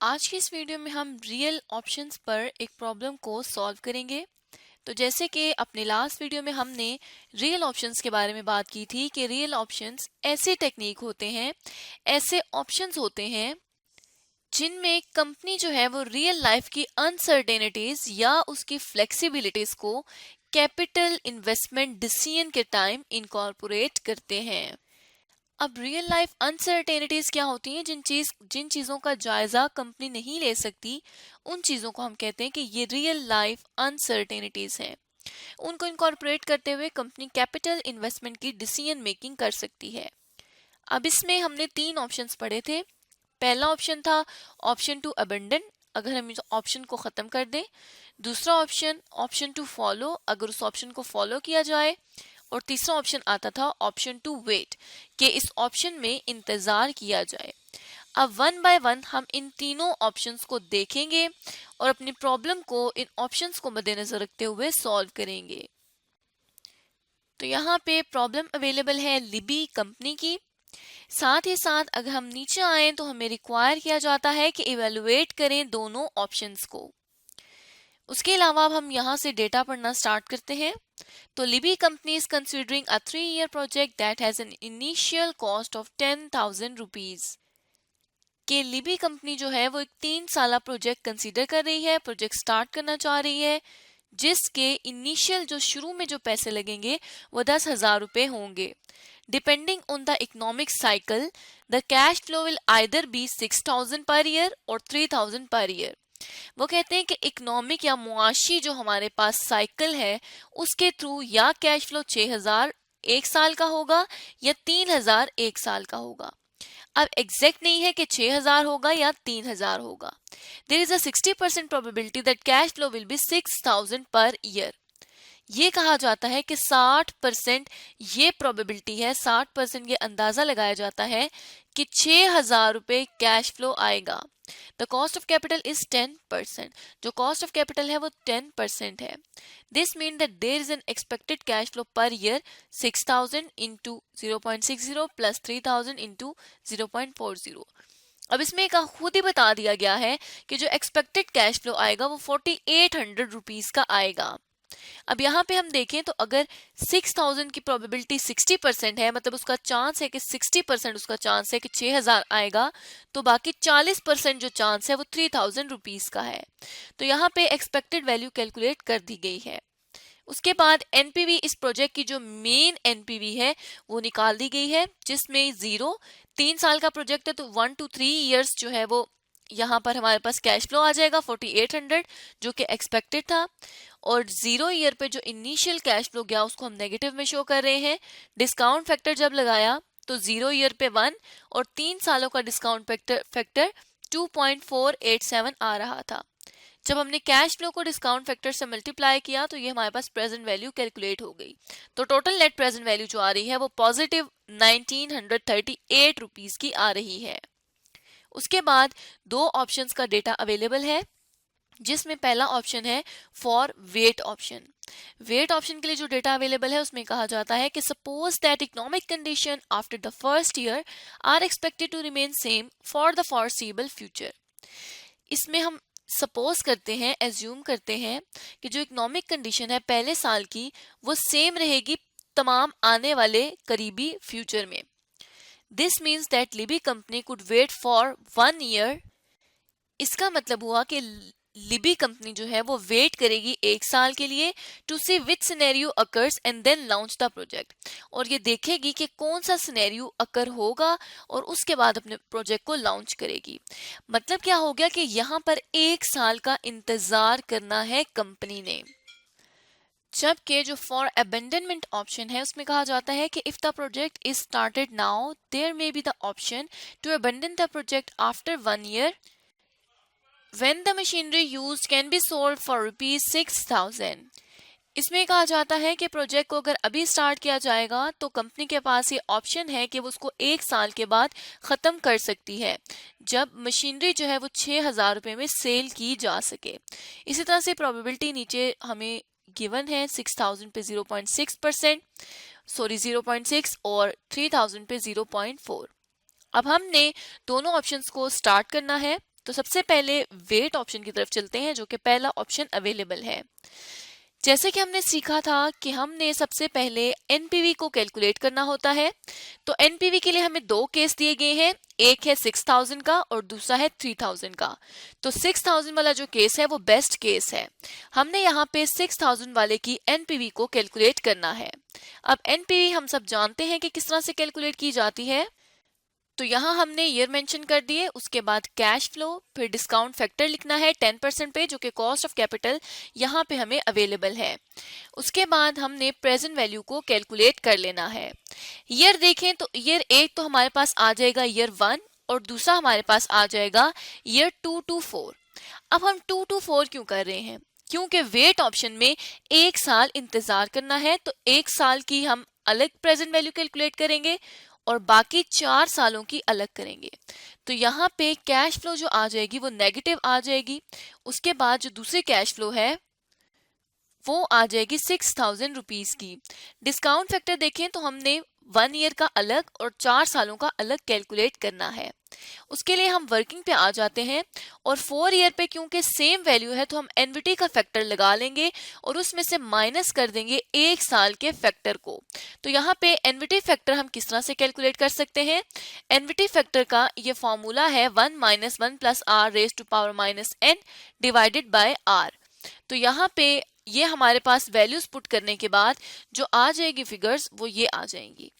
आज की इस वीडियो में हम रियल ऑप्शंस पर एक प्रॉब्लम को सॉल्व करेंगे। तो जैसे कि अपने लास्ट वीडियो में हमने रियल ऑप्शंस के बारे में बात की थी कि रियल ऑप्शंस ऐसे टेक्निक होते हैं, ऐसे ऑप्शंस होते हैं जिनमें कंपनी जो है वो रियल लाइफ की अनसर्टेनिटीज या उसकी फ्लेक्सिबिलिटीज को कैपिटल इन्वेस्टमेंट डिसीजन के टाइम इनकॉर्पोरेट करते हैं। अब रियल लाइफ अनसर्टेनिटीज क्या होती हैं? जिन चीजों का जायजा कंपनी नहीं ले सकती, उन चीजों को हम कहते हैं कि ये रियल लाइफ अनसर्टेनिटीज हैं। उनको इनकॉर्पोरेट करते हुए कंपनी कैपिटल इन्वेस्टमेंट की डिसीजन मेकिंग कर सकती है। अब इसमें हमने तीन ऑप्शंस पढ़े थे। पहला ऑप्शन था ऑप्शन टू अबेंडन, अगर हम इस ऑप्शन को खत्म कर दें। दूसरा ऑप्शन ऑप्शन टू फॉलो, अगर उस ऑप्शन को फॉलो किया जाए। और तीसरा ऑप्शन आता था ऑप्शन टू वेट, कि इस ऑप्शन में इंतजार किया जाए। अब वन बाय वन हम इन तीनों ऑप्शंस को देखेंगे और अपनी प्रॉब्लम को इन ऑप्शंस को मद्देनजर रखते हुए सॉल्व करेंगे। तो यहाँ पे प्रॉब्लम अवेलेबल है लिबी कंपनी की। साथ ही साथ अगर हम नीचे आए तो हमें रिक्वायर किया जाता है कि इवेलुएट करें दोनों ऑप्शंस को। उसके अलावा अब हम यहाँ से डेटा पढ़ना स्टार्ट करते हैं। तो Libby company is considering a 3-year project that has an initial cost of 10,000 rupees. कि लिबी कंपनी जो है वो एक 3 साल प्रोजेक्ट कंसीडर कर रही है, प्रोजेक्ट स्टार्ट करना चाह रही है, जिसके इनिशियल जो शुरू में जो पैसे लगेंगे वो 10,000 रुपए होंगे। Depending on the economic cycle, the cash flow will either be 6,000 per year और 3,000 पर ईयर। वो कहते हैं कि इकोनॉमिक या मुआशी जो हमारे पास साइकिल है, उसके थ्रू या कैश फ्लो 6,000 एक साल का होगा या 3,000 एक साल का होगा। अब एग्जैक्ट नहीं है कि 6,000 होगा या 3,000 होगा। There is a 60% probability that cash flow will be 6,000 per year. ये कहा जाता है कि 60% ये प्रोबेबिलिटी है, 60% ये अंदाजा लगाया जाता है कि 6,000 रुपए कैश फ्लो आएगा। The cost of capital is 10%। जो कॉस्ट ऑफ कैपिटल है वो 10% है। This mean that there is an expected cash flow per year 6,000 into 0.60 plus 3,000 into 0.40। अब इसमें का खुद ही बता दिया गया है कि जो एक्सपेक्टेड कैश फ्लो आएगा वो 4,800 रुपीज का आएगा। अब यहाँ पे हम देखें तो अगर 6,000 की प्रोबेबिलिटी 60% है, मतलब उसका चांस है कि 60% उसका चांस है कि 6,000 आएगा, तो बाकी 40% जो चांस है वो 3,000 रुपीज का है। तो यहाँ पे एक्सपेक्टेड वैल्यू कैलकुलेट कर दी गई है। उसके बाद एनपीवी, इस प्रोजेक्ट की जो मेन एनपीवी है वो निकाल दी गई है, जिसमें 0, 3 साल का प्रोजेक्ट है तो 1 to 3 years जो है वो यहाँ पर हमारे पास कैश फ्लो आ जाएगा 4,800, जो कि एक्सपेक्टेड था। और 0 ईयर पे जो इनिशियल कैश फ्लो गया उसको हम नेगेटिव में शो कर रहे हैं। डिस्काउंट फैक्टर जब लगाया तो 0 ईयर पे 1 और 3 सालों का डिस्काउंट फैक्टर 2.487 आ रहा था। जब हमने कैश फ्लो को डिस्काउंट फैक्टर से मल्टीप्लाई किया तो ये हमारे पास प्रेजेंट वैल्यू कैलकुलेट हो गई। तो टोटल नेट प्रेजेंट वैल्यू जो आ रही है वो पॉजिटिव 1,938 रुपीज की आ रही है। उसके बाद दो ऑप्शंस का डेटा अवेलेबल है, जिसमें पहला ऑप्शन है for wait option. Wait option के लिए जो डेटा अवेलेबल है उसमें कहा जाता है कि suppose that economic condition after the first year are expected to remain same for the foreseeable future. इसमें हम सपोज करते हैं, एज्यूम करते हैं कि जो इकोनॉमिक कंडीशन है पहले साल की वो सेम रहेगी तमाम आने वाले करीबी फ्यूचर में। This means that Libby company could wait for 1 year. इसका मतलब हुआ कि लिबी कंपनी जो है वो वेट करेगी 1 साल के लिए to see which scenario occurs and then launch the project, और ये देखेगी कि कौन सा सिनेरियो अकर होगा और उसके बाद अपने प्रोजेक्ट को लॉन्च करेगी। मतलब क्या हो गया कि यहाँ पर 1 साल का इंतजार करना है कंपनी ने। जबकि जो फॉर अबेंडनमेंट ऑप्शन है उसमें कहा जाता है कि if the project is started now there may be the option to abandon the project after 1 year when the machinery used can be sold for rupees 6,000। इसमें कहा जाता है कि प्रोजेक्ट को अगर अभी स्टार्ट किया जाएगा तो कंपनी के पास ये ऑप्शन है कि वो उसको 1 साल के बाद ख़त्म कर सकती है, जब मशीनरी जो है वो 6,000 रुपये में सेल की जा सके। इसी तरह से प्रोबेबिलिटी नीचे हमें गिवन है 6,000 पे 0.6%, सॉरी 0.6 और 3,000 पे 0.4। अब हमने दोनों ऑप्शंस को स्टार्ट करना है। तो सबसे पहले वेट ऑप्शन की तरफ चलते हैं, जो कि पहला ऑप्शन अवेलेबल है। जैसे कि हमने सीखा था कि हमने सबसे पहले एनपीवी को कैलकुलेट करना होता है। तो एनपीवी के लिए हमें दो केस दिए गए हैं, एक है 6000 का और दूसरा है 3000 का। तो 6000 वाला जो केस है वो बेस्ट केस है। हमने यहाँ पे 6000 वाले की एनपीवी को कैलकुलेट करना है। अब एनपीवी हम सब जानते हैं कि किस तरह से कैलकुलेट की जाती है। तो यहाँ हमने ईयर मेंशन कर दिए, उसके बाद कैश फ्लो, फिर डिस्काउंट फैक्टर लिखना है 10% पे, जो कि कॉस्ट ऑफ कैपिटल यहाँ पे हमें अवेलेबल है। उसके बाद हमने प्रेजेंट वैल्यू को कैलकुलेट कर लेना है। ईयर देखें तो ईयर एक तो हमारे पास आ जाएगा ईयर 1 और दूसरा हमारे पास आ जाएगा ईयर 2 to 4। अब हम 2 to 4 क्यों कर रहे हैं? क्योंकि वेट ऑप्शन में एक साल इंतजार करना है, तो एक साल की हम अलग प्रेजेंट वैल्यू कैलकुलेट करेंगे और बाकी 4 सालों की अलग करेंगे। तो यहाँ पे कैश फ्लो जो आ जाएगी वो नेगेटिव आ जाएगी। उसके बाद जो दूसरी कैश फ्लो है वो आ जाएगी 6000 रुपीज की। डिस्काउंट फैक्टर देखें तो हमने 1 ईयर का अलग और 4 सालों का अलग कैलकुलेट करना है। उसके लिए हम वर्किंग पे आ जाते हैं और 4 ईयर पे क्योंकि सेम वैल्यू है तो हम एनवीटी का फैक्टर लगा लेंगे और उसमें से माइनस कर देंगे एक साल के फैक्टर को। तो यहाँ पे एनवीटी फैक्टर हम किस तरह से कैलकुलेट कर सकते हैं? एनवीटी फैक्टर का ये फॉर्मूला है 1 - 1 + r⁻⁻n डिवाइडेड बाय r। तो यहाँ पे ये हमारे पास वैल्यूज पुट करने के बाद जो आ जाएगी फिगर्स वो ये आ जाएंगी।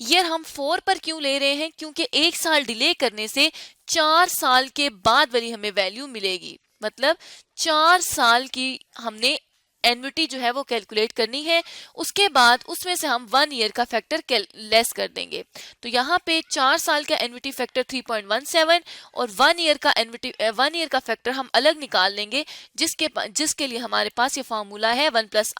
ईयर हम 4 पर क्यों ले रहे हैं? क्योंकि एक साल डिले करने से 4 साल के बाद वाली हमें वैल्यू मिलेगी। मतलब 4 साल की हमने एन्युटी जो है वो कैलकुलेट करनी है। उसके बाद उसमें से हम 1 ईयर का फैक्टर लेस कर देंगे। तो यहाँ पे 4 साल का एन्युटी फैक्टर 3.17 और 1 ईयर का फैक्टर हम अलग निकाल लेंगे, जिसके लिए हमारे पास ये फॉर्मूला है 1 +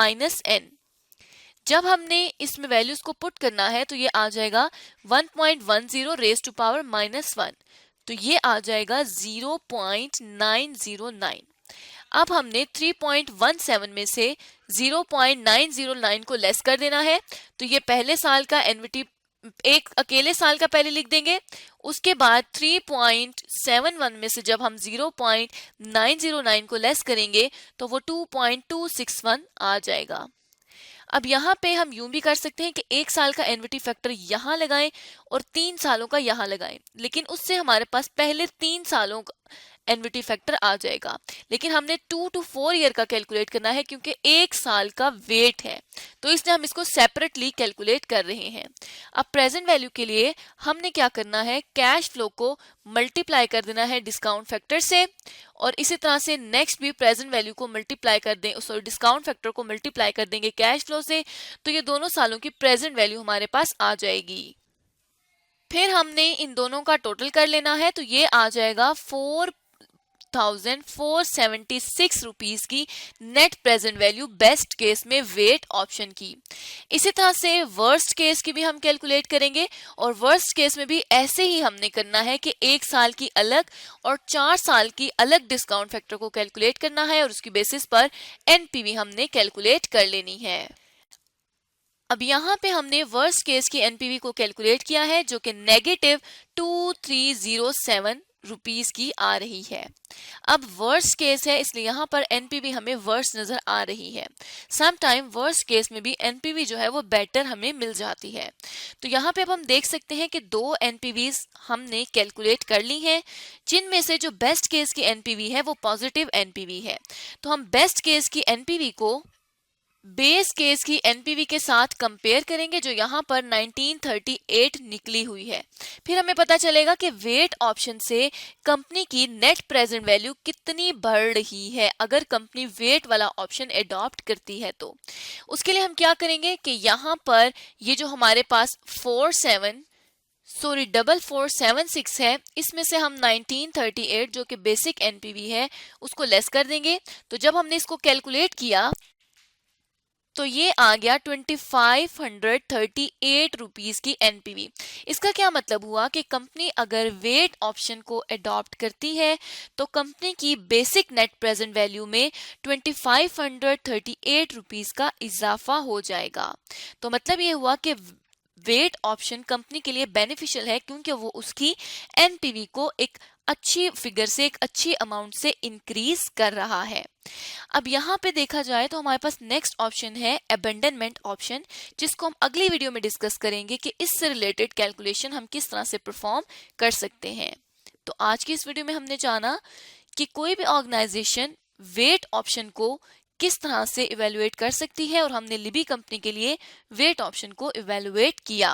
r⁻⁻n। जब हमने इसमें वैल्यूज को पुट करना है तो ये आ जाएगा 1.10⁻⁻1। तो ये आ जाएगा 0.909। अब हमने 3.17 में से 0.909 को लेस कर देना है। तो ये पहले साल का एन्युटी एक अकेले साल का पहले लिख देंगे। उसके बाद 3.71 में से जब हम 0.909 को लेस करेंगे तो वो 2.261 आ जाएगा। अब यहाँ पे हम यूं भी कर सकते हैं कि एक साल का एन्युटी फैक्टर यहाँ लगाएं और 3 सालों का यहाँ लगाएं, लेकिन उससे हमारे पास पहले 3 सालों का एन्युटी फैक्टर आ जाएगा। लेकिन हमने 2 to 4 ईयर का कैलकुलेट करना है क्योंकि एक साल का वेट है, तो इसलिए हम इसको सेपरेटली कैलकुलेट कर रहे हैं। अब प्रेजेंट वैल्यू के लिए हमने क्या करना है? कैश फ्लो को मल्टीप्लाई कर देना है डिस्काउंट फैक्टर से और इसी तरह से नेक्स्ट भी प्रेजेंट वैल्यू को मल्टीप्लाई कर दें, सॉरी डिस्काउंट फैक्टर को मल्टीप्लाई कर देंगे कैश फ्लो से। तो ये दोनों सालों की प्रेजेंट वैल्यू हमारे पास आ जाएगी। फिर हमने इन दोनों का टोटल कर लेना है, तो ये आ जाएगा 4476 रुपीज की net present value best case में वेट ऑप्शन की। इसी तरह से वर्स्ट केस की भी हम कैलकुलेट करेंगे और वर्स्ट केस में भी ऐसे ही हमने करना है कि एक साल की अलग और 4 साल की अलग डिस्काउंट फैक्टर को कैलकुलेट करना है और उसकी बेसिस पर एनपीवी हमने कैलकुलेट कर लेनी है। अब यहाँ पे हमने वर्स्ट केस की एनपीवी को कैलकुलेट किया है, जो कि -2307 रुपीज की आ रही है। अब वर्स्ट केस है इसलिए यहाँ पर एनपीवी हमें वर्स्ट नजर आ रही है। सम टाइम वर्स्ट केस में भी एनपीवी जो है वो बेटर हमें मिल जाती है। तो यहाँ पे अब हम देख सकते हैं कि 2 एनपीवीज हमने कैलकुलेट कर ली हैं, जिनमें से जो बेस्ट केस की एनपीवी है वो पॉजिटिव एनपीवी है। तो हम बेस्ट केस की एनपीवी को बेस केस की एनपीवी के साथ कंपेयर करेंगे, जो यहाँ पर 1938 निकली हुई है। फिर हमें पता चलेगा कि वेट ऑप्शन से कंपनी की नेट प्रेजेंट वैल्यू कितनी बढ़ रही है अगर कंपनी वेट वाला ऑप्शन एडॉप्ट करती है। तो उसके लिए हम क्या करेंगे कि यहाँ पर ये जो हमारे पास 4476 है, इसमें से हम 1938 जो कि बेसिक एनपीवी है उसको लेस कर देंगे। तो जब हमने इसको कैलकुलेट किया तो ये आ गया 2538 रुपीज की एनपीवी। इसका क्या मतलब हुआ कि कंपनी अगर वेट ऑप्शन को अडॉप्ट करती है तो कंपनी की बेसिक नेट प्रेजेंट वैल्यू में 2538 रुपीज का इजाफा हो जाएगा। तो मतलब ये हुआ कि वेट ऑप्शन कंपनी के लिए बेनिफिशियल है क्योंकि वो उसकी एनपीवी को एक अच्छी फिगर से, एक अच्छी अमाउंट से इंक्रीज कर रहा है। अब यहाँ पे देखा जाए तो हमारे पास नेक्स्ट ऑप्शन है अबेंडनमेंट ऑप्शन, जिसको हम अगली वीडियो में डिस्कस करेंगे कि इससे रिलेटेड कैलकुलेशन हम किस तरह से परफॉर्म कर सकते हैं। तो आज की इस वीडियो में हमने जाना कि कोई भी ऑर्गेनाइजेशन वेट ऑप्शन को किस तरह से इवेलुएट कर सकती है और हमने लिबी कंपनी के लिए वेट ऑप्शन को इवेलुएट किया।